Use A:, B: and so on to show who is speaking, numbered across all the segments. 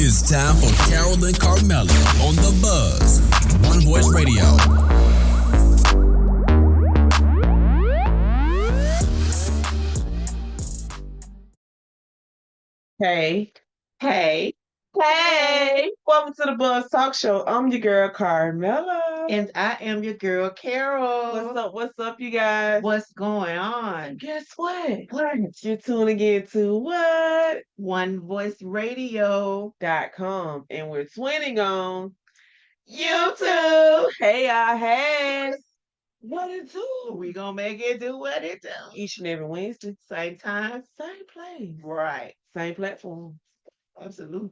A: It's time for Carole and Carmella on The Buzz. One Voice Radio.
B: Hey, hey, hey. Welcome to the Buzz Talk Show. I'm your girl, Carmella.
C: And I am your girl, Carole.
B: What's up? What's up, you guys?
C: What's going on?
B: Guess what? What? You're tuning in to what?
C: One Voice Radio.
B: .com. And we're twinning on YouTube. Hey, y'all. Hey. What it do?
C: We gonna make it do what it do.
B: Each and every Wednesday.
C: Same time,
B: Same place.
C: right?
B: Same platform.
C: Absolutely.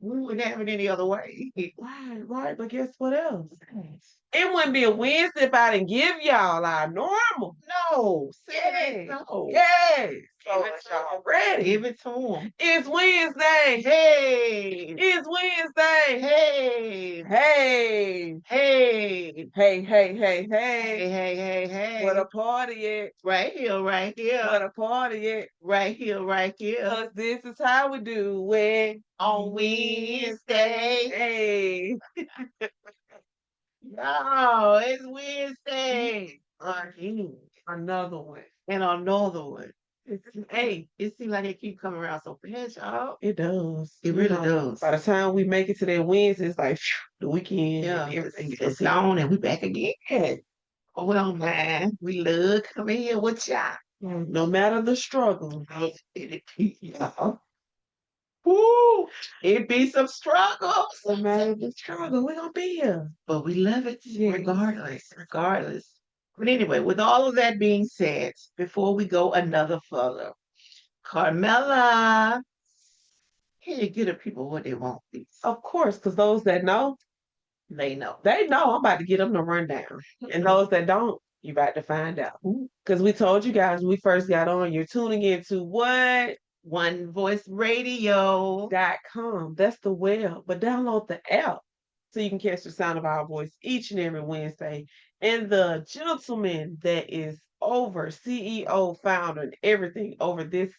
C: We wouldn't have it any other way.
B: Right. But guess what else? It wouldn't be a Wednesday if I didn't give y'all our normal.
C: No,
B: Yes.
C: no.
B: Yes. So
C: Give it to 'em.
B: y'all ready?
C: Give it to them.
B: It's Wednesday.
C: Hey,
B: It's Wednesday.
C: hey,
B: Hey.
C: hey,
B: Hey.
C: hey.
B: What a party at.
C: Right here, right here,
B: What a party at.
C: right here, right here.
B: 'Cause this is how we do it.
C: On Wednesday.
B: Hey.
C: No, it's Wednesday.
B: Another one.
C: And another one. Hey, it seems like it keep coming around so fast, y'all.
B: It does.
C: It really does.
B: By the time we make it to that Wednesday, it's like the weekend.
C: Yeah,
B: And everything
C: it's gone and we back again. Oh, we don't mind. We love coming here with y'all.
B: No matter the struggle.
C: Y'all. Woo! It be some struggles.
B: No matter the struggle, we're gonna be here.
C: But we love it
B: Yes.
C: regardless. But anyway, with all of that being said, before we go another further, Carmella, can you give the people what they want, please?
B: Of course, because those that know,
C: They know.
B: they know I'm about to get them the rundown. And those that don't, you about to find out. Because we told you guys when we first got on, you're tuning into what?
C: One Voice Radio.
B: .com. That's the web. But download the app so you can catch the sound of our voice each and every Wednesday. And the gentleman that is over, CEO, founder, and everything over this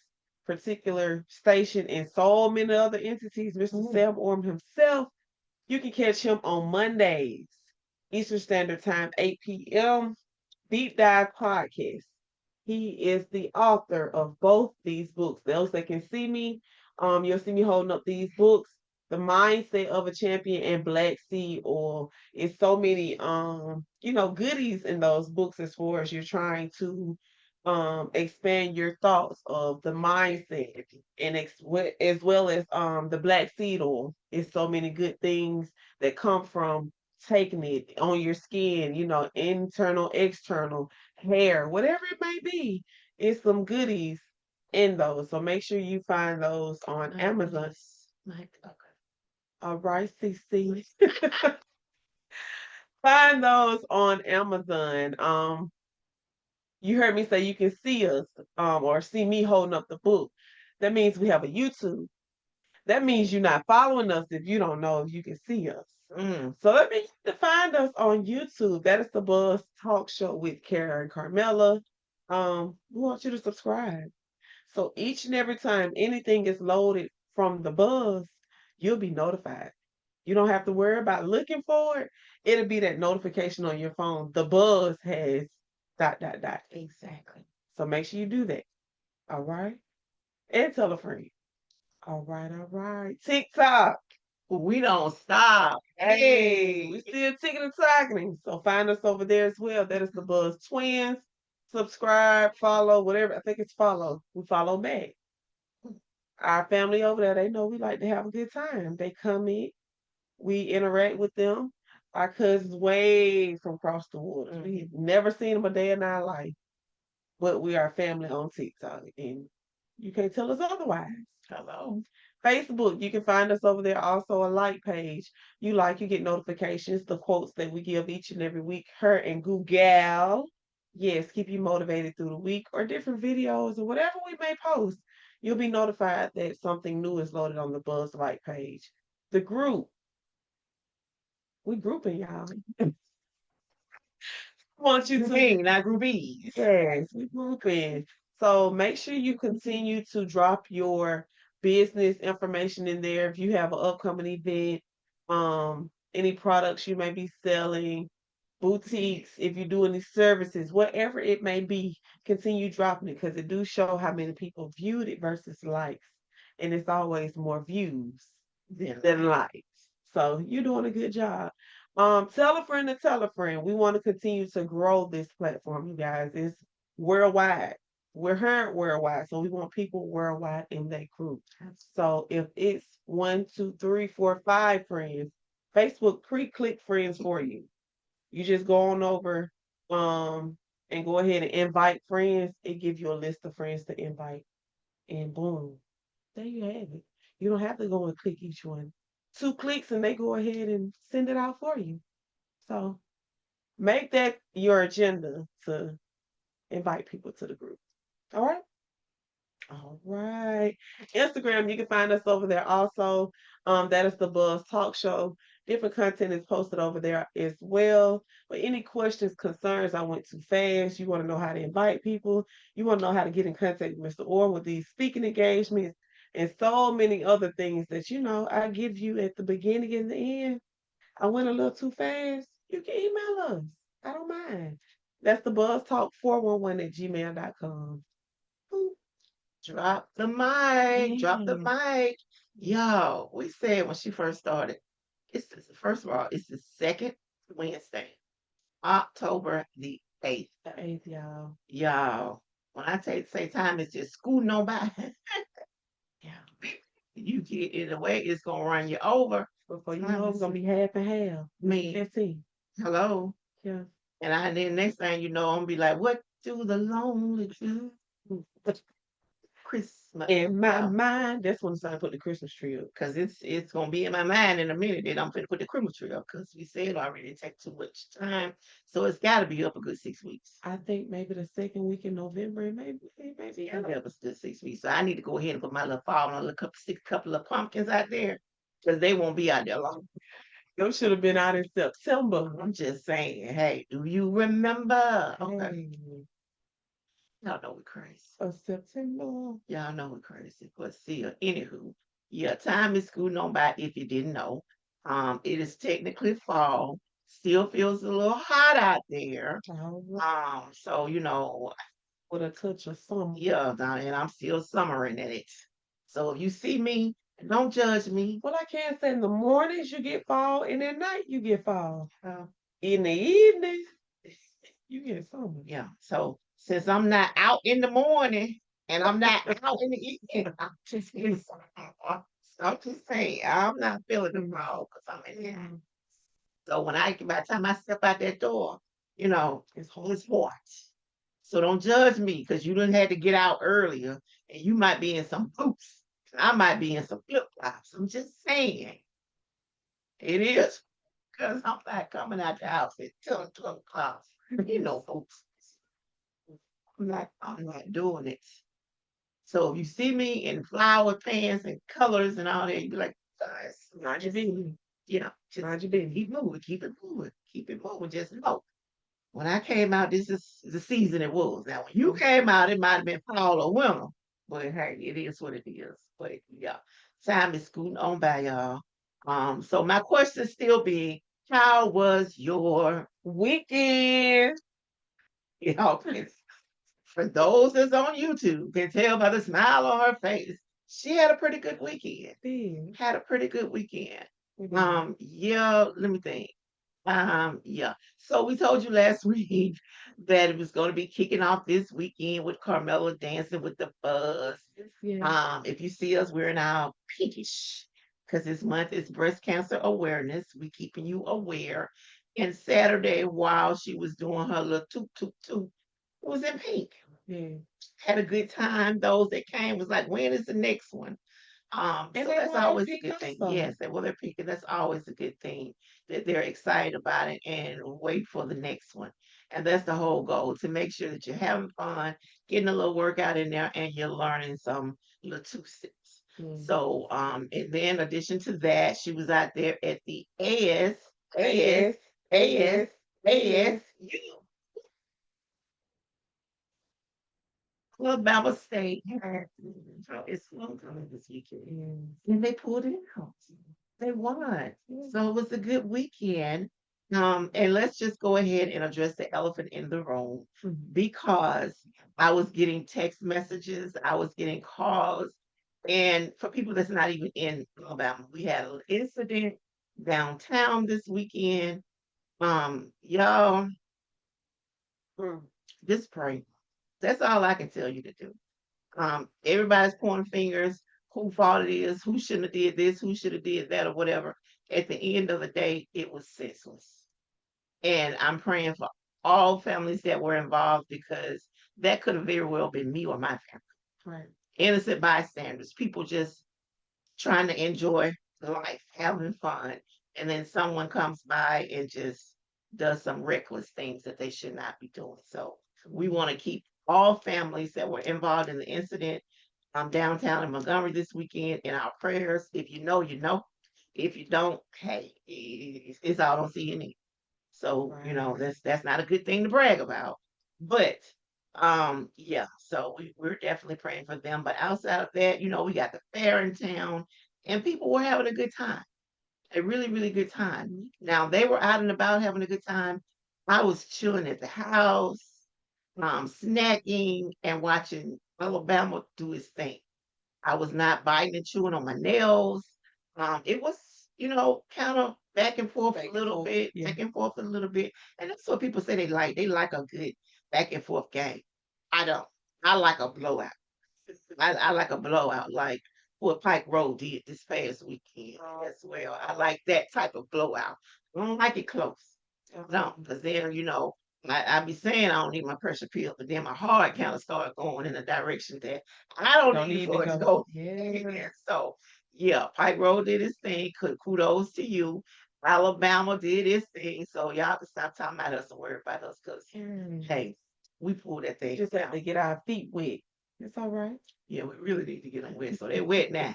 B: particular station and so many other entities, Mr. Sam Orm himself, you can catch him on Mondays, Eastern Standard Time, 8 p.m. Deep Dive Podcast. He is the author of both these books. Those that can see me, you'll see me holding up these books. The Mindset of a Champion and Black Seed Oil. It's so many goodies in those books as far as you're trying to expand your thoughts of the mindset and as well as the black seed oil. It's so many good things that come from taking it on your skin, internal, external, hair, whatever it may be. It's some goodies in those. So make sure you find those on Amazon.
C: Okay.
B: All right, CC. Find those on Amazon. You heard me say you can see us, or see me holding up the book. That means we have a YouTube. That means you're not following us if you don't know if you can see us. So that means you can find us on YouTube. That is the Buzz Talk Show with Carole and Carmella. We want you to subscribe. So each and every time anything is loaded from the Buzz, you'll be notified. You don't have to worry about looking for it. It'll be that notification on your phone. The Buzz has ...
C: Exactly.
B: So make sure you do that. All right? And tell a friend. All right. TikTok.
C: We don't stop.
B: Hey, we still ticking and talking. So find us over there as well. That is the Buzz Twins. Subscribe, follow, whatever. I think it's follow. We follow back. Our family over there, they know we like to have a good time. They come in, we interact with them. Our cousins way from across the water. We've never seen them a day in our life. But we are family on TikTok. And you can't tell us otherwise.
C: Hello.
B: Facebook, you can find us over there, also a like page. You get notifications, the quotes that we give each and every week. Her and Google. Yes, keep you motivated through the week or different videos or whatever we may post. You'll be notified that something new is loaded on the Buzz Like page. The group. We grouping, y'all. Want you to
C: not groupies.
B: Yes, we grouping. So make sure you continue to drop your business information in there. If you have an upcoming event, any products you may be selling, boutiques, if you do any services, whatever it may be, continue dropping it because it do show how many people viewed it versus likes. And it's always more views than likes. So you're doing a good job. Tell a friend to tell a friend. We want to continue to grow this platform, you guys. It's worldwide. We're heard worldwide, so we want people worldwide in that group. So if it's one, two, three, four, five friends, Facebook pre-click friends for you. You just go on over and go ahead and invite friends. It gives you a list of friends to invite, and boom, there you have it. You don't have to go and click each one. Two clicks and they go ahead and send it out for you. So make that your agenda to invite people to the group. All right. All right. Instagram, you can find us over there also. That is the Buzz Talk Show. Different content is posted over there as well. But any questions, concerns, I went too fast. You want to know how to invite people. You want to know how to get in contact with Mr. Orr with these speaking engagements and so many other things that I give you at the beginning and the end. I went a little too fast. You can email us. I don't mind. That's the Buzz Talk 411 at gmail.com.
C: Drop the mic. Drop the
B: Yeah.
C: mic. Yo, we said when she first started, first of all, it's the second Wednesday, October the 8th.
B: The 8th, y'all.
C: Y'all, when I say time is just scooting on by,
B: Yeah.
C: you get in the way, it's gonna run you over.
B: Before you
C: Time
B: know, it's
C: is
B: gonna be half and half.
C: me.
B: 15.
C: Hello.
B: Yeah.
C: And then next thing you know, I'm gonna be like, what do the lonely do? Christmas.
B: In my mind, that's when it's time to put the Christmas tree up.
C: Because it's gonna be in my mind in a minute that I'm gonna put the Christmas tree up because we said already it takes too much time. So it's gotta be up a good 6 weeks.
B: I think maybe the second week in November, it may be
C: Yeah,
B: up.
C: that was good 6 weeks. So I need to go ahead and put my little fall and a couple of pumpkins out there because they won't be out there long.
B: Those should have been out in September.
C: I'm just saying, hey, do you remember? Okay.
B: Hey,
C: Y'all know we crazy.
B: of September.
C: Y'all know we're crazy. But see, anywho, yeah, time is scooting on by if you didn't know. It is technically fall. Still feels a little hot out there.
B: All right.
C: So
B: With a touch of summer.
C: yeah, and I'm still summering in it. So if you see me, don't judge me.
B: Well, I can't say in the mornings you get fall, and at night you get fall.
C: Uh,
B: In the evening, you get summer.
C: yeah. So since I'm not out in the morning and I'm not out in the evening, I'm just saying I'm not feeling the fall because I'm in here. So by the time I step out that door,
B: It's hot.
C: it's hot. So don't judge me because you didn't have to get out earlier and you might be in some boots. I might be in some flip flops. I'm just saying it is because I'm not coming out the house at 10, 12 o'clock. Folks. I'm not doing it. So if you see me in flower pants and colors and all that, you be like, guys,
B: Mind your business.
C: just
B: Mind your business.
C: keep moving, keep it moving. Just know. When I came out, this is the season it was. Now, when you came out, it might have been fall or winter, but hey, it is what it is. But yeah, time is scooting on by, y'all. So my question still be, how was your
B: Weekend.
C: y'all? For those that's on YouTube, can tell by the smile on her face, she had a pretty good weekend.
B: Yeah.
C: Had a pretty good weekend.
B: Mhm.
C: Yeah, let me think. Yeah. So we told you last week that it was going to be kicking off this weekend with Carmella dancing with the buzz.
B: Yeah.
C: If you see us wearing our pinkish, because this month is breast cancer awareness, we keeping you aware. And Saturday, while she was doing her little toot toot toot, it was in pink.
B: Yeah.
C: Had a good time. Those that came was like, when is the next one?
B: And
C: So
B: they
C: that's
B: were all
C: always a
B: pink
C: good thing.
B: also.
C: Yes, well, they're picking. That's always a good thing that they're excited about it and wait for the next one. And that's the whole goal to make sure that you're having fun, getting a little workout in there, and you're learning some little two steps.
B: Mm.
C: So, and then in addition to that, she was out there at the
B: AS, AS, AS.
C: ASU Alabama State had its homecoming this weekend, and they pulled it out. They won. So it was a good weekend. And let's just go ahead and address the elephant in the room because I was getting text messages, I was getting calls, and for people that's not even in Alabama, we had an incident downtown this weekend. Y'all, mm, just pray. That's all I can tell you to do. Everybody's pointing fingers, who fault it is, who shouldn't have did this, who should have did that, or whatever. At the end of the day, it was senseless. And I'm praying for all families that were involved because that could have very well been me or my family.
B: Right.
C: Innocent bystanders, people just trying to enjoy life, having fun, and then someone comes by and just does some reckless things that they should not be doing. So we want to keep all families that were involved in the incident downtown in Montgomery this weekend in our prayers. If you know, you know. If you don't, hey, it's all on CNN. So,
B: Right.
C: that's not a good thing to brag about. But yeah, so we're definitely praying for them. But outside of that, we got the fair in town and people were having a good time. A really, really good time. Now they were out and about having a good time. I was chilling at the house, snacking and watching Alabama do its thing. I was not biting and chewing on my nails. It was, kind of back and forth a
B: Back and
C: little
B: forth.
C: bit,
B: Yeah.
C: back and forth a little bit. And that's what people say they like. They like a good back and forth game. I don't. I like a blowout. I like a blowout, like what Pike Road did this past weekend as well. I like that type of blowout. I don't like it close. No,
B: Absolutely.
C: because then, I be saying I don't need my pressure pill, but then my heart kind of started going in a direction that I don't
B: Don't
C: need
B: need to
C: for it to
B: go.
C: go.
B: Yeah.
C: So, yeah, Pike Road did his thing. Kudos to you. Alabama did its thing. So, y'all can stop talking about us and worry about us because,
B: Mm.
C: hey, we pulled that thing
B: Just have
C: down.
B: to get our feet wet. It's all right.
C: Yeah, we really need to get them wet. So, they're wet now.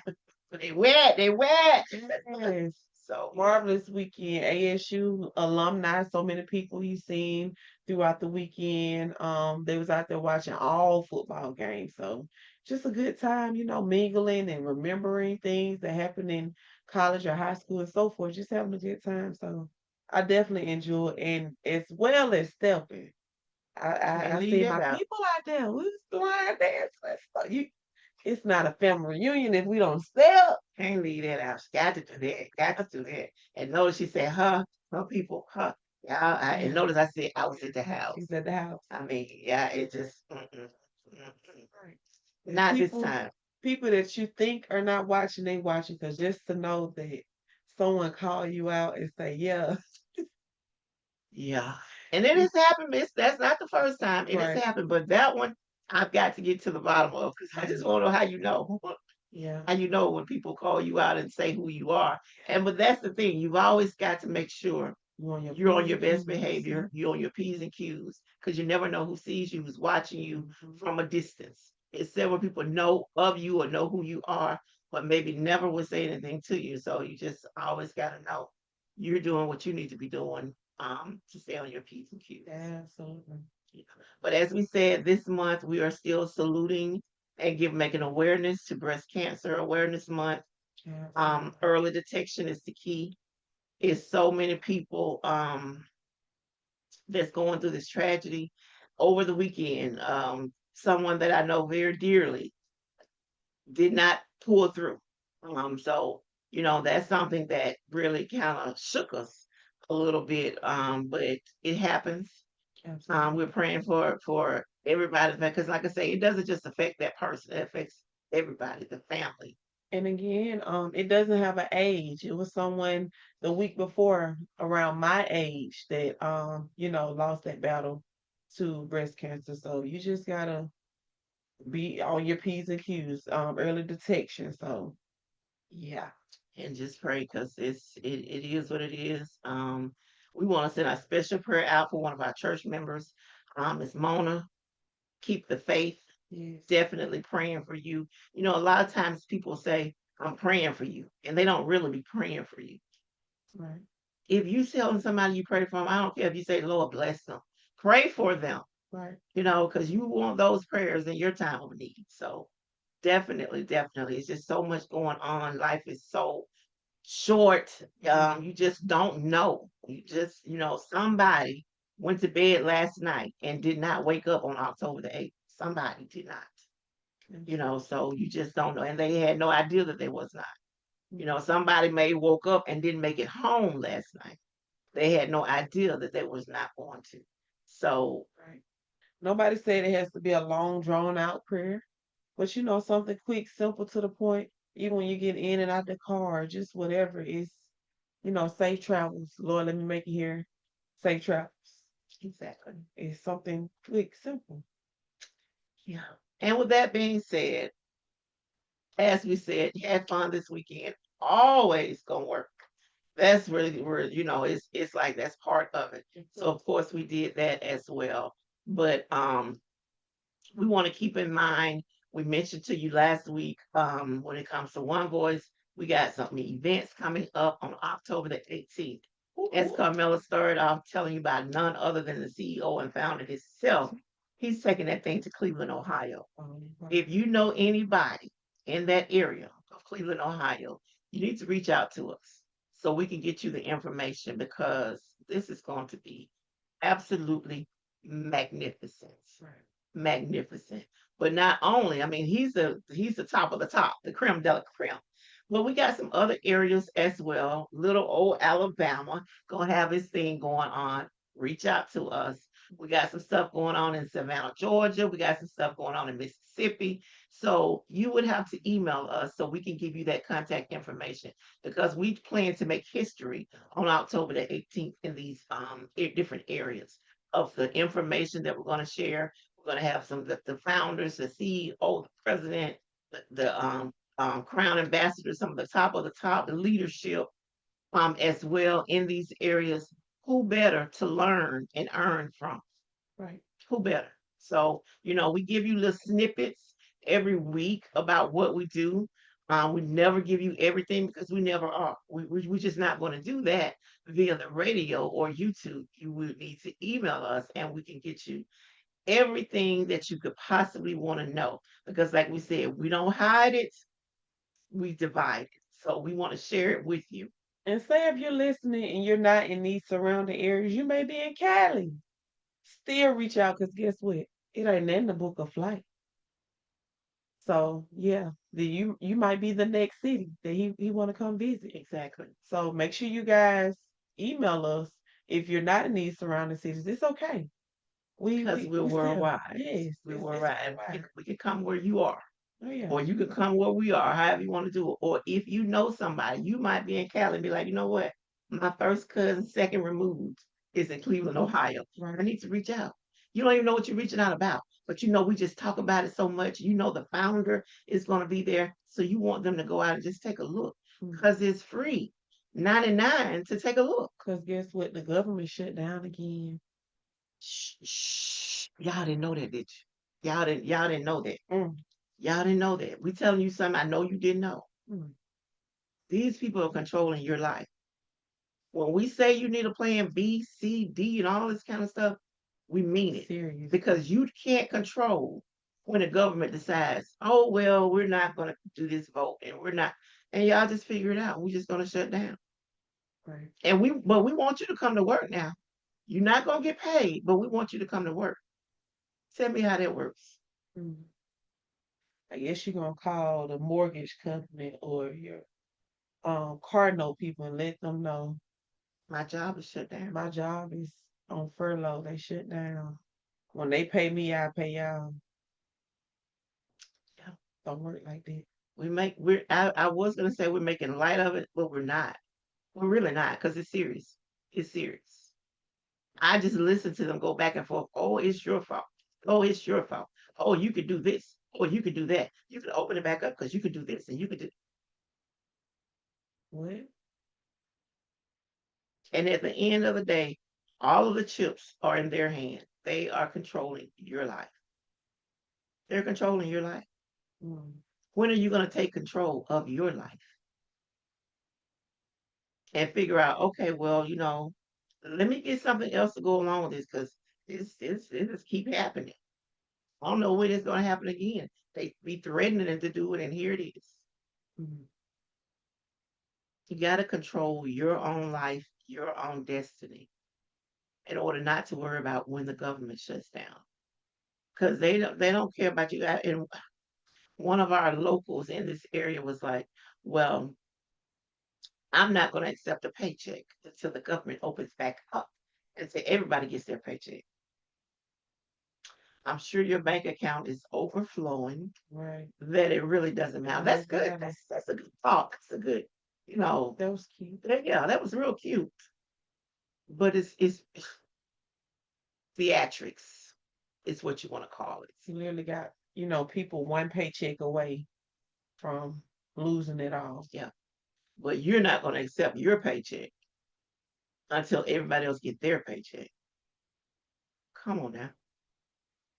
C: They wet. They wet.
B: Yes.
C: So,
B: Marvelous weekend. ASU alumni, so many people you seen throughout the weekend. They was out there watching all football games. So just a good time, mingling and remembering things that happened in college or high school and so forth. Just having a good time. So I definitely enjoy and as well as stepping. I,
C: can't
B: I
C: leave
B: see
C: that
B: my
C: out.
B: people out there. Who's line dance? So it's not a family reunion if we don't step.
C: Can't leave that out. Got to do that. Got to do that. And notice she said, huh? Some people, huh? Yeah, and
B: Yeah,
C: notice I said I was at the house.
B: she's at the house.
C: I mean, yeah, it just, mm-mm.
B: Right. And
C: Not this time.
B: people that you think are not watching, they watching because just to know that someone call you out and say, yeah,
C: Yeah. And it
B: you
C: has happened, miss. That's not the first time. It has
B: right.
C: happened. But that one, I've got to get to the bottom of because I just
B: Yeah.
C: want to know how you know.
B: Yeah.
C: How you know when people call you out and say who you are. But that's the thing. You've always got to make sure
B: You on your
C: you're on
B: P's
C: your
B: and
C: best
B: Q's.
C: behavior. You're on your P's and Q's because you never know who sees you, who's watching you
B: Mhm.
C: from a distance. It's several people know of you or know who you are, but maybe never would say anything to you. So you just always got to know you're doing what you need to be doing to stay on your P's and Q's.
B: Absolutely.
C: Yeah. But as we said, this month we are still saluting and making awareness to Breast Cancer Awareness Month.
B: Absolutely.
C: Early detection is the key. It's so many people that's going through this tragedy. Over the weekend, someone that I know very dearly did not pull through. So that's something that really kind of shook us a little bit. But it happens. We're
B: Absolutely.
C: praying for everybody because, like I say, it doesn't just affect that person; it affects everybody, the family.
B: And again, it doesn't have an age. It was someone the week before around my age that lost that battle to breast cancer. So you just gotta be on your P's and Q's, early detection. So
C: Yeah, and just pray because it is what it is. We want to send a special prayer out for one of our church members, Miss Mona. Keep the faith.
B: yes,
C: Definitely praying for you. A lot of times people say, "I'm praying for you," and they don't really be praying for you.
B: right,
C: If you telling somebody you pray for them, I don't care if you say, "Lord bless them." Pray for them.
B: Right.
C: Because you want those prayers in your time of need. So definitely, definitely. It's just so much going on. Life is so short. You just don't know. Somebody went to bed last night and did not wake up on October the 8th. Somebody did not. So you just don't know. And they had no idea that they was not. Somebody may woke up and didn't make it home last night. They had no idea that they was not going to. So
B: Right. Nobody said it has to be a long, drawn out prayer, but something quick, simple, to the point. Even when you get in and out the car, just whatever is, safe travels. Lord, let me make it here. Safe travels.
C: exactly.
B: It's something quick, simple.
C: Yeah. And with that being said, as we said, had fun this weekend. Always gonna work. That's really where it's like that's part of it. So of course we did that as well. But we want to keep in mind, we mentioned to you last week, when it comes to One Voice, we got some events coming up on October the 18th. As Carmella started off telling you about none other than the CEO and founder himself, he's taking that thing to Cleveland, Ohio. If you know anybody in that area of Cleveland, Ohio, you need to reach out to us so we can get you the information because this is going to be absolutely magnificent.
B: Right.
C: Magnificent. But not only, I mean, he's the top of the top, the creme de la creme. But we got some other areas as well. Little old Alabama gonna have his thing going on. Reach out to us. We got some stuff going on in Savannah, Georgia. We got some stuff going on in Mississippi. So you would have to email us so we can give you that contact information because we plan to make history on October the 18th in these different areas of the information that we're going to share. We're going to have some of the founders, the CEO, the president, the crown ambassadors, some of the top, the leadership as well in these areas. Who better to learn and earn from?
B: Right.
C: Who better? So, we give you little snippets every week about what we do. We never give you everything because we never are. We're just not going to do that via the radio or YouTube. You would need to email us and we can get you everything that you could possibly want to know. Because, like we said, we don't hide it, we divide it. So, we want to share it with you.
B: And say if you're listening and you're not in these surrounding areas, you may be in Cali. Still reach out because guess what? It ain't in the book of flight. So yeah, you might be the next city that he want to come visit.
C: Exactly.
B: So make sure you guys email us if you're not in these surrounding cities. It's okay.
C: Because we're
B: We still
C: worldwide.
B: yes,
C: We're
B: it's
C: worldwide. And
B: worldwide.
C: we can come where you are.
B: Oh yeah.
C: Or you can come where we are, however you want to do it. Or if you know somebody, you might be in Cali and be like, you know what? My first cousin, second removed, is in Cleveland, Ohio.
B: Right.
C: I need to reach out. You don't even know what you're reaching out about, but we just talk about it so much. The founder is going to be there. So you want them to go out and just take a look because it's free. 99 to take a look.
B: Because guess what? The government shut down again.
C: Shh, shh. Y'all didn't know that, did you? Y'all didn't know that.
B: Mm.
C: Y'all didn't know that. We telling you something I know you didn't know.
B: Mm.
C: These people are controlling your life. When we say you need a plan B, C, D, and all this kind of stuff, we mean it.
B: Serious.
C: Because you can't control when the government decides, oh, well, we're not going to do this vote and we're not. And y'all just figure it out. We're just going to shut down.
B: Right.
C: But we want you to come to work now. You're not going to get paid, but we want you to come to work. Tell me how that works.
B: Mm. I guess you're gonna call the mortgage company or your car note people and let them know
C: My job is shut down.
B: my job is on furlough. They shut down. When they pay me, I pay y'all.
C: Yeah.
B: Don't work like that.
C: I was gonna say we're making light of it, but we're not. We're really not, because it's serious. It's serious. I just listen to them go back and forth. Oh, it's your fault. Oh, it's your fault. Oh, you could do this. Oh, you could do that. You could open it back up because you could do this and you could do.
B: What?
C: And at the end of the day, all of the chips are in their hand. They are controlling your life. They're controlling your life.
B: Mm.
C: When are you going to take control of your life and figure out, okay, well, let me get something else to go along with this because It just keep happening. I don't know when it's going to happen again. They be threatening them to do it, and here it is.
B: Mhm.
C: You got to control your own life, your own destiny, in order not to worry about when the government shuts down, because they don't care about you. And one of our locals in this area was like, "Well, I'm not going to accept a paycheck until the government opens back up and say everybody gets their paycheck. I'm sure your bank account is overflowing,
B: Right.
C: that it really doesn't
B: It
C: matter." That's
B: don't
C: good.
B: matter.
C: That's a good thought. That's a good, you know,
B: That was cute.
C: yeah, that was real cute. But it's theatrics, is what you want to call it.
B: You literally got, people one paycheck away from losing it all.
C: Yeah. But you're not going to accept your paycheck until everybody else get their paycheck. Come on now.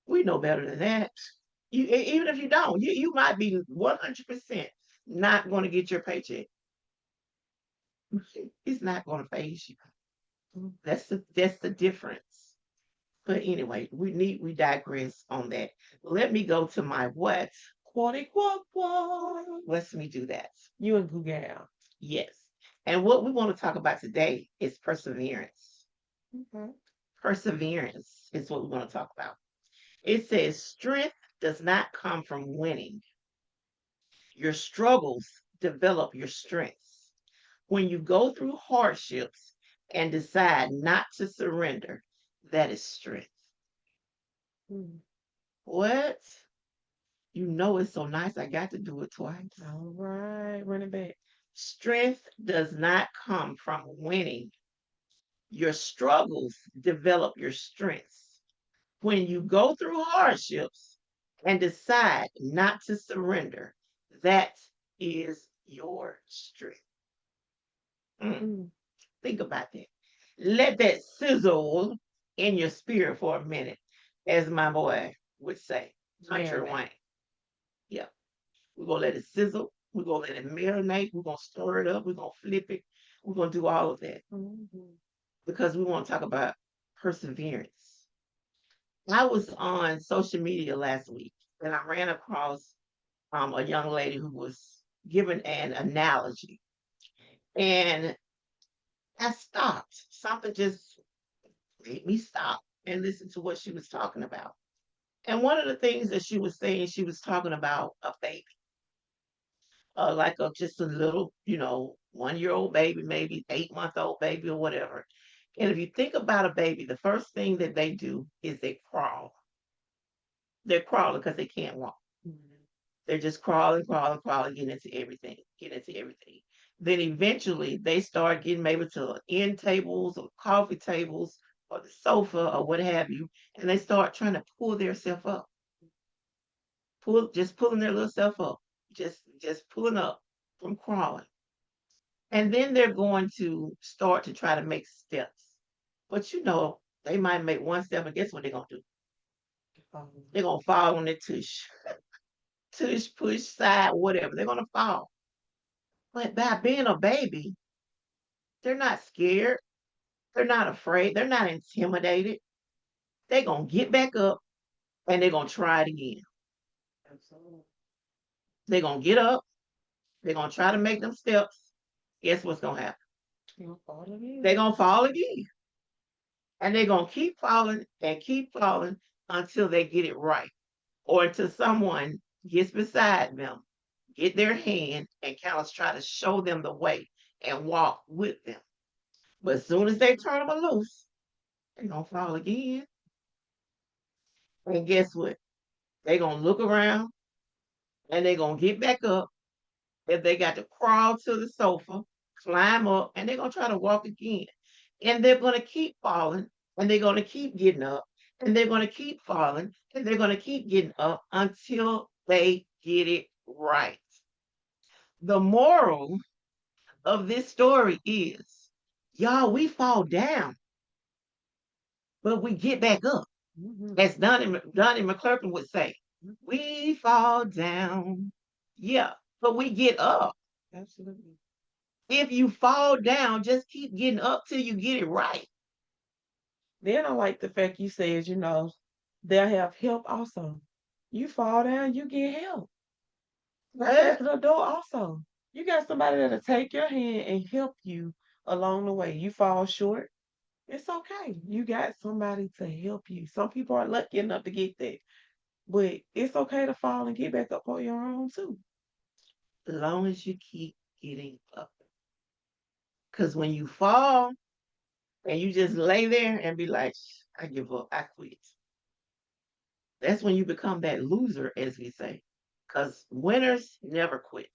C: We know better than that. Even if you don't, you might be 100% not going to get your paycheck. It's not going to phase you.
B: Mm.
C: That's the difference. But anyway, we digress on that. Let me go to my what.
B: Quality quack.
C: Let me do that.
B: You and Google.
C: Yes. And what we want to talk about today is perseverance.
B: Okay.
C: Perseverance is what we want to talk about. It says strength does not come from winning. Your struggles develop your strengths. When you go through hardships and decide not to surrender, that is strength.
B: Mm.
C: What? You know it's so nice. I got to do it twice.
B: All right. Run it back.
C: Strength does not come from winning. Your struggles develop your strengths. When you go through hardships and decide not to surrender, that is your strength. Mm,
B: Mm.
C: think about that. Let that sizzle in your spirit for a minute, as my boy would say, Country
B: Marinate.
C: Wayne. Yeah, we're going to let it sizzle. We're going to let it marinate. We're going to stir it up. We're going to flip it. We're going to do all of that
B: Mhm.
C: because we want to talk about perseverance. I was on social media last week and I ran across a young lady who was giving an analogy. And I stopped. Something just made me stop and listen to what she was talking about. And one of the things that she was saying, she was talking about a baby, like just a little, 1 year old baby, maybe 8 month old baby or whatever. And if you think about a baby, the first thing that they do is they crawl. They're crawling because they can't walk.
B: Mhm.
C: They're just crawling, crawling, crawling, getting into everything, getting into everything. Then eventually they start getting maybe to end tables or coffee tables or the sofa or what have you, and they start trying to pull themselves up, just pulling their little self up, just pulling up from crawling. And then they're going to start to try to make steps. But they might make one step, and guess what they're gonna do? They're gonna fall on their tush, tush, push, side, whatever. They're gonna fall. But by being a baby, they're not scared. They're not afraid. They're not intimidated. They're going to get back up and they're going to try it again.
B: Absolutely.
C: They're going to get up. They're going to try to make them steps. Guess what's going to happen?
B: You'll fall again.
C: They're going to fall again. And they're going to keep falling and keep falling until they get it right or until someone gets beside them, get their hand, and kind of try to show them the way and walk with them. But as soon as they turn them loose, they're going to fall again. And guess what? They're going to look around and they're going to get back up. If they got to crawl to the sofa, climb up, and they're going to try to walk again. And they're going to keep falling and they're going to keep getting up and they're going to keep falling and they're going to keep getting up until they get it right. The moral of this story is, y'all, we fall down, but we get back up.
B: Mhm.
C: As Donnie McClurkin would say, we fall down. Yeah, but we get up.
B: Absolutely.
C: If you fall down, just keep getting up till you get it right.
B: Then I like the fact you said, they'll have help also. You fall down, you get help. Right
C: Eh,
B: there to the door also. You got somebody that'll take your hand and help you along the way. You fall short, it's okay. You got somebody to help you. Some people are lucky enough to get that, but it's okay to fall and get back up on your own too.
C: as long as you keep getting up. Because when you fall and you just lay there and be like, I give up, I quit. That's when you become that loser, as we say. Because winners never quit.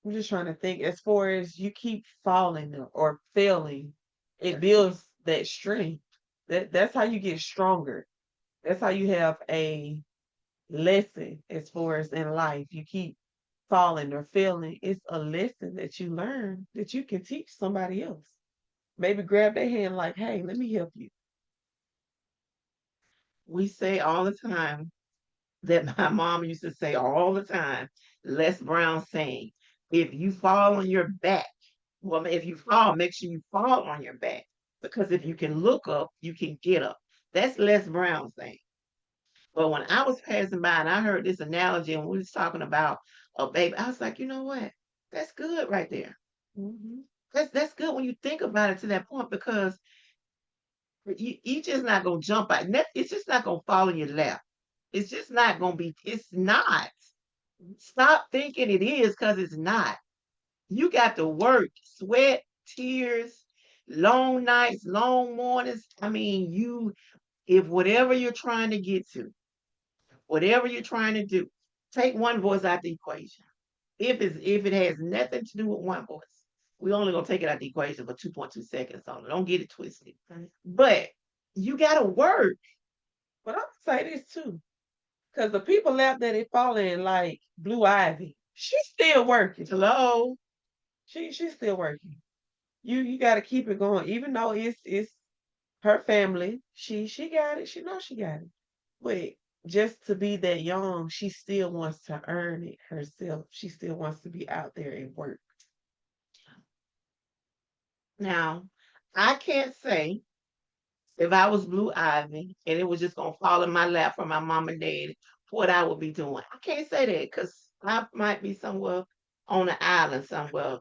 B: I'm just trying to think as far as you keep falling or failing, it builds that strength. That's how you get stronger. That's how you have a lesson as far as in life. You keep falling or failing. It's a lesson that you learn that you can teach somebody else. Maybe grab their hand like, hey, let me help you.
C: We say all the time that my mom used to say all the time, Les Brown saying, if you fall on your back, well, if you fall, make sure you fall on your back. Because if you can look up, you can get up. That's Les Brown saying. But when I was passing by and I heard this analogy and we was talking about a baby, I was like, you know what? That's good right there.
B: Hmm.
C: That's good when you think about it to that point because you just not gonna jump out. It's just not gonna fall in your lap. It's just not gonna be. It's not. Stop thinking it is because it's not. You got to work, sweat, tears, long nights, long mornings. I mean, if whatever you're trying to get to, whatever you're trying to do, take one voice out the equation. If it has nothing to do with one voice, we only gonna take it out the equation for 2.2 seconds on it. Don't get it twisted.
B: Right.
C: But you gotta work.
B: But I'm gonna say this too, because the people out there they falling like Blue Ivy, she's still working.
C: Hello.
B: She's still working. You got to keep it going, even though it's her family. She got it. She knows she got it. But just to be that young, she still wants to earn it herself. She still wants to be out there and work.
C: Now, I can't say if I was Blue Ivy and it was just gonna fall in my lap from my mom and dad, what I would be doing. I can't say that because I might be somewhere on an island somewhere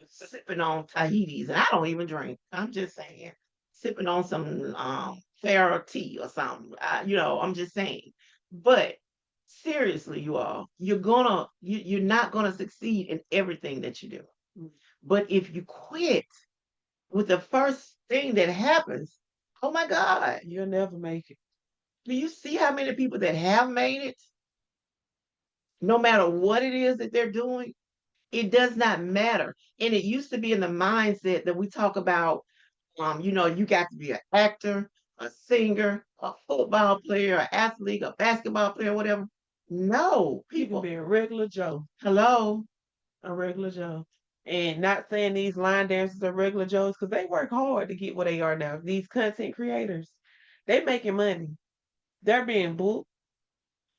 C: sipping on Tahiti's and I don't even drink. I'm just saying, sipping on some Farrow tea or something. I'm just saying. But seriously, you all, you're not gonna succeed in everything that you do.
B: Mm.
C: But if you quit with the first thing that happens, oh my God,
B: You'll never make it.
C: do you see how many people that have made it, no matter what it is that they're doing? It does not matter. And it used to be in the mindset that we talk about, you got to be an actor, a singer, a football player, an athlete, a basketball player, whatever. No,
B: You can
C: people,
B: be a regular Joe,
C: hello.
B: a regular Joe. And not saying these line dancers are regular Joes because they work hard to get where they are now. These content creators, they making money. They're being booked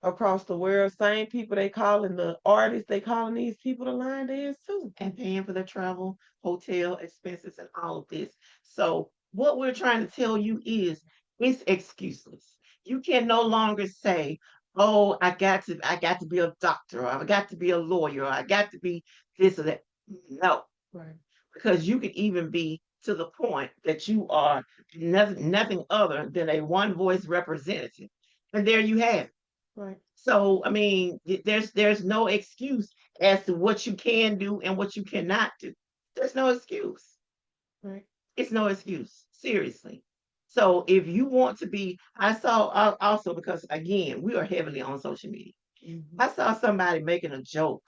B: across the world. Same people they calling the artists, they calling these people the line dance too.
C: And paying for their travel, hotel expenses, and all of this. So, what we're trying to tell you is it's excuseless. You can no longer say, "Oh, I got to be a doctor, or I got to be a lawyer, or I got to be this or that." No,
B: Right,
C: because you could even be to the point that you are nothing other than a one voice representative, and there you have it.
B: right,
C: So, I mean, there's no excuse as to what you can do and what you cannot do. There's no excuse.
B: right.
C: It's no excuse. Seriously. So if you want to be, I saw also because again, we are heavily on social media.
B: Hmm.
C: I saw somebody making a joke.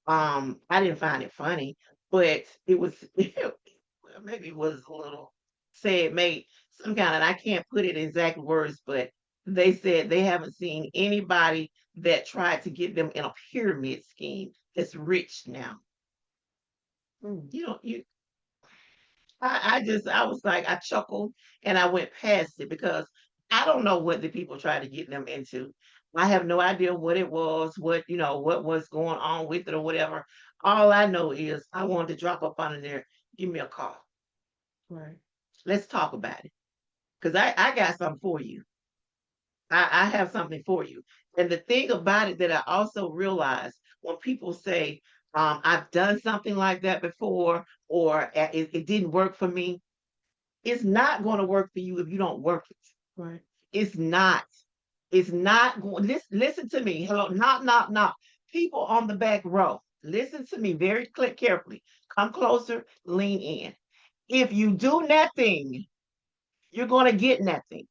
C: I didn't find it funny, but it was well, maybe it was a little said made some kind of I can't put it in exact words, but they said they haven't seen anybody that tried to get them in a pyramid scheme that's rich now.
B: Mm.
C: You know, I was like I chuckled and I went past it because I don't know what the people tried to get them into. I have no idea what it was, what was going on with it or whatever. All I know is I wanted to drop up under there, give me a call.
B: Right.
C: Let's talk about it. Because I got something for you. I have something for you. And the thing about it that I also realize when people say, I've done something like that before, or it didn't work for me, it's not going to work for you if you don't work it.
B: Right.
C: It's not. It's not going. Listen to me. Hello, knock, knock, knock. People on the back row, listen to me very carefully. Come closer, lean in. If you do nothing, you're going to get nothing.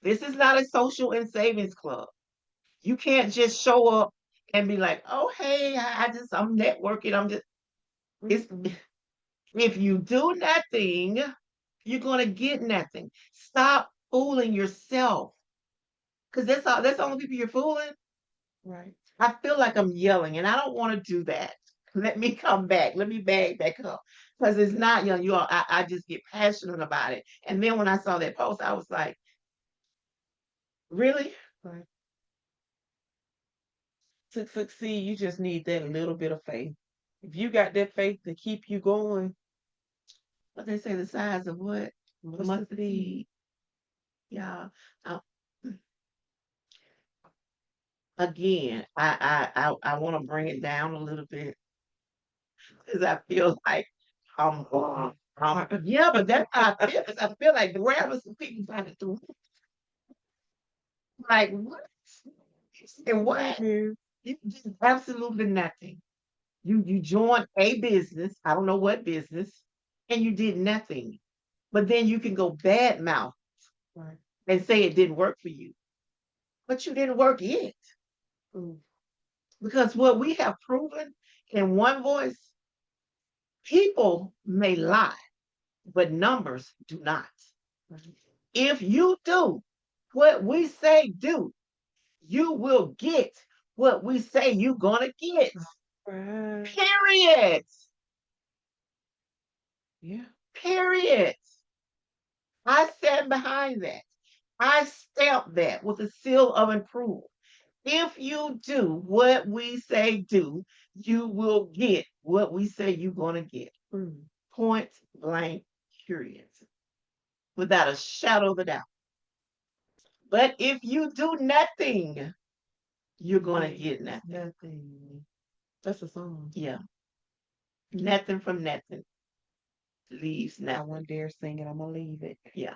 C: This is not a social and savings club. You can't just show up and be like, "Oh, hey, I'm networking. I'm just." It's
B: Mm-mm.
C: if you do nothing, you're going to get nothing. Stop fooling yourself, because that's the only people you're fooling.
B: Right.
C: I feel like I'm yelling, and I don't want to do that. Let me come back. Let me back up. Because it's not young. You all, I just get passionate about it. And then when I saw that post, I was like, really?
B: Right. To succeed, you just need that little bit of faith. If you got that faith to keep you going,
C: What they say, the size of what? The
B: must
C: mustard
B: succeed.
C: seed. Yeah. Uh, again, I want to bring it down a little bit because I feel like yeah, but that's how I feel. 'Cause I feel like wherever some people find it through, like what? And what?
B: Mhm.
C: You did absolutely nothing. You joined a business, I don't know what business, and you did nothing. But then you can go bad mouth
B: Right.
C: and say it didn't work for you. But you didn't work it.
B: Mm.
C: Because what we have proven in one voice, people may lie, but numbers do not.
B: Right.
C: If you do what we say do, you will get what we say you're gonna get.
B: Right.
C: Period.
B: Yeah.
C: Period. I stand behind that. I stamp that with a seal of approval. If you do what we say do, you will get what we say you're going to get.
B: Mm.
C: Point blank, period. Without a shadow of a doubt. But if you do nothing, you're going to get
B: Leaves
C: nothing.
B: nothing. That's a song.
C: Yeah. Nothing from nothing leaves
B: I
C: nothing.
B: won't dare sing it. I'm gonna leave it.
C: Yeah.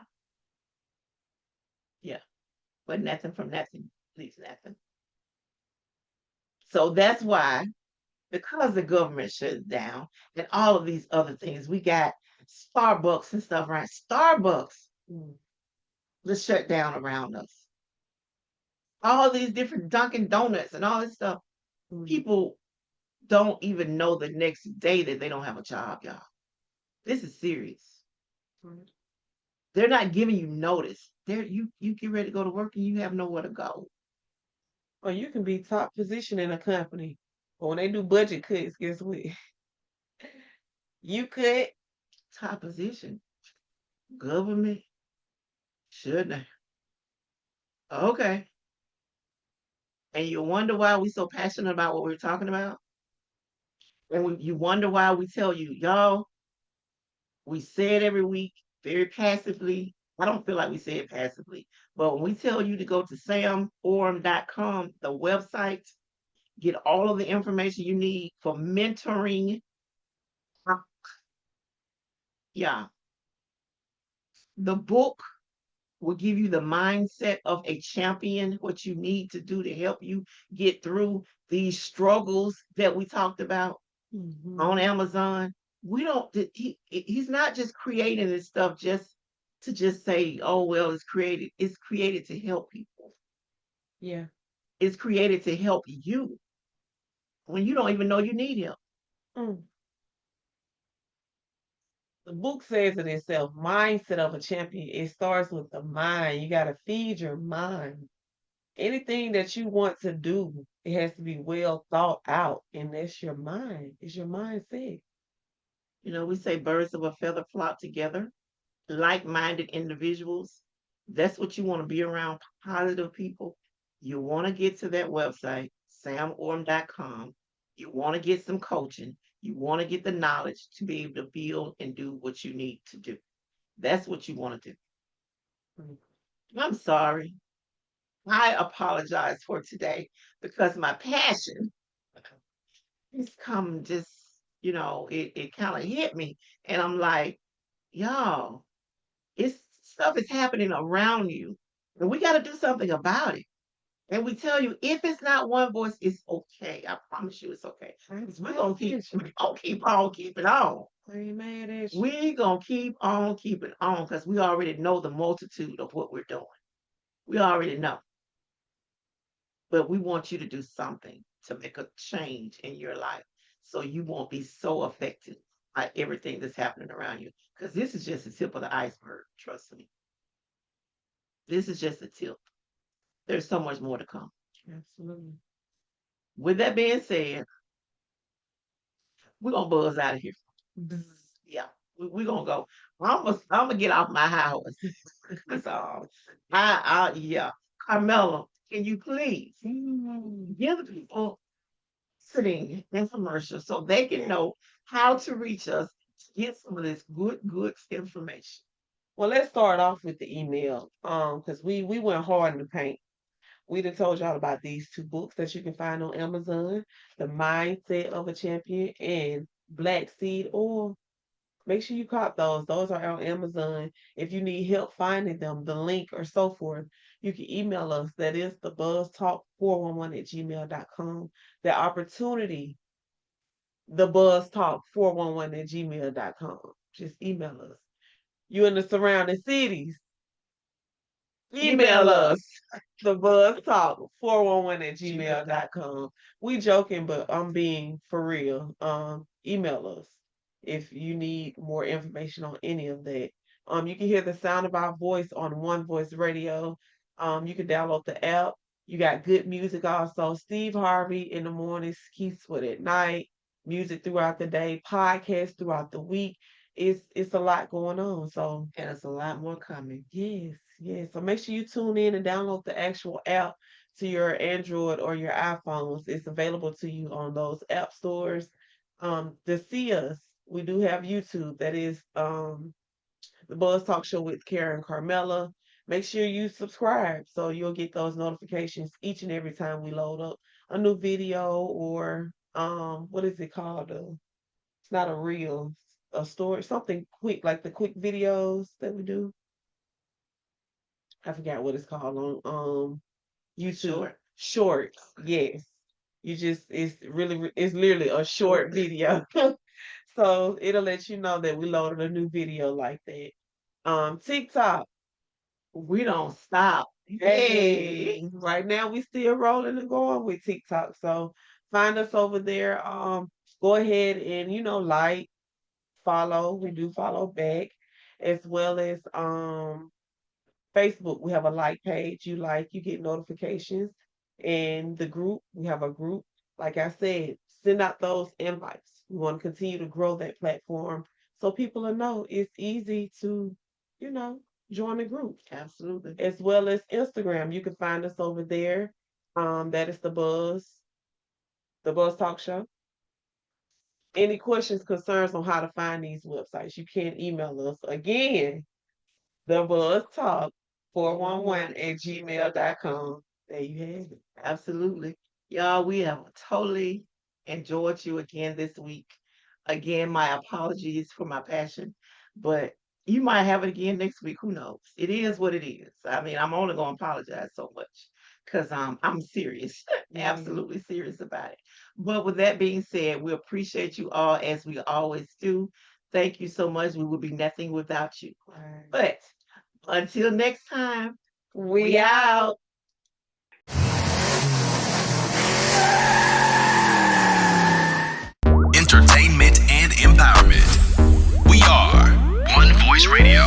C: Yeah. But nothing from nothing leaves nothing. So that's why, because the government shut down and all of these other things, we got Starbucks and stuff, right? Starbucks
B: Mm.
C: was shut down around us. All these different Dunkin' Donuts and all this stuff.
B: Mm.
C: People don't even know the next day that they don't have a job, y'all. This is serious.
B: Right.
C: They're not giving you notice. You get ready to go to work and you have nowhere to go.
B: Or you can be top position in a company. But when they do budget cuts, guess what? You cut.
C: Top position. Government shouldn't. Okay. And you wonder why we so passionate about what we're talking about? And you wonder why we tell you, y'all, we say it every week very passively. I don't feel like we say it passively, but when we tell you to go to samforum.com, the website, get all of the information you need for mentoring. uh, Yeah, the book will give you the mindset of a champion, what you need to do to help you get through these struggles that we talked about on
B: Mm-hmm.
C: Amazon. We don't he's not just creating this stuff just to just say, oh well, it's created. It's created to help people.
B: Yeah.
C: It's created to help you when you don't even know you need help.
B: Mm. The book says it itself. Mindset of a champion. It starts with the mind. You got to feed your mind. Anything that you want to do, it has to be well thought out. And that's your mind. It's your mindset.
C: We say birds of a feather flock together, like-minded individuals. That's what you want to be around, positive people. You want to get to that website, samorm.com. You want to get some coaching. You want to get the knowledge to be able to build and do what you need to do. That's what you want to do.
B: Mm.
C: I'm sorry. I apologize for today because my passion has come just, it kind of hit me. And I'm like, y'all, it's stuff is happening around you. And we got to do something about it. And we tell you, if it's not one voice, it's okay. I promise you it's okay. We're gonna keep on keeping on.
B: I ain't mad at you.
C: We gonna keep on keeping on because we already know the multitude of what we're doing. We already know. But we want you to do something to make a change in your life so you won't be so affected by everything that's happening around you. Because this is just the tip of the iceberg, trust me. This is just the tip. There's so much more to come.
B: Absolutely.
C: With that being said, we're gonna buzz out of here. Yeah, we're gonna go. I'm gonna get off my high horse. That's all. Yeah. Carmella, can you please give the people listening infomercial so they can know how to reach us to get some of this good information?
B: Well, let's start off with the email. Because we went hard in the paint. We done told y'all about these two books that you can find on Amazon, The Mindset of a Champion and Black Seed Oil. Make sure you cop those. Those are on Amazon. If you need help finding them, the link or so forth, you can email us. That is the buzztalk411@gmail.com. The opportunity, the buzztalk411@gmail.com. Just email us. You in the surrounding cities, email us. The Buzz Talk 411@gmail.com. We joking, but I'm being for real. Email us if you need more information on any of that. You can hear the sound of our voice on One Voice Radio. You can download the app. You got good music also. Steve Harvey in the mornings, Keith Sweat at night, music throughout the day, podcasts throughout the week. It's a lot going on. So
C: And it's a lot more coming.
B: yes, yes. So make sure you tune in and download the actual app to your Android or your iPhones. It's available to you on those app stores. To see us, we do have YouTube. That is the Buzz Talk Show with Carole and Carmella. Make sure you subscribe so you'll get those notifications each and every time we load up a new video or what is it called? It's not a reel, a story, something quick like the quick videos that we do. I forgot what it's called on YouTube. Short, yes. You just it's literally a short video. So it'll let you know that we loaded a new video like that. TikTok.
C: We don't stop.
B: Hey, right now we still rolling and going with TikTok. So find us over there. Go ahead and like, follow. We do follow back, as well as Facebook, we have a like page. You get notifications. And the group, we have a group. Like I said, send out those invites. We want to continue to grow that platform so people will know it's easy to, you know, join the group.
C: Absolutely.
B: As well as Instagram. You can find us over there. That is the Buzz Talk Show. Any questions, concerns on how to find these websites, you can email us. Again, the Buzz Talk 411@gmail.com. There you have it.
C: Absolutely. Y'all, we have totally enjoyed you again this week. Again, my apologies for my passion, but you might have it again next week. Who knows? It is what it is. I mean, I'm only going to apologize so much because I'm serious, absolutely serious about it. But with that being said, we appreciate you all as we always do. Thank you so much. We would be nothing without you.
B: Right.
C: But until next time,
B: We out.
A: Entertainment and empowerment. We are One Voice Radio.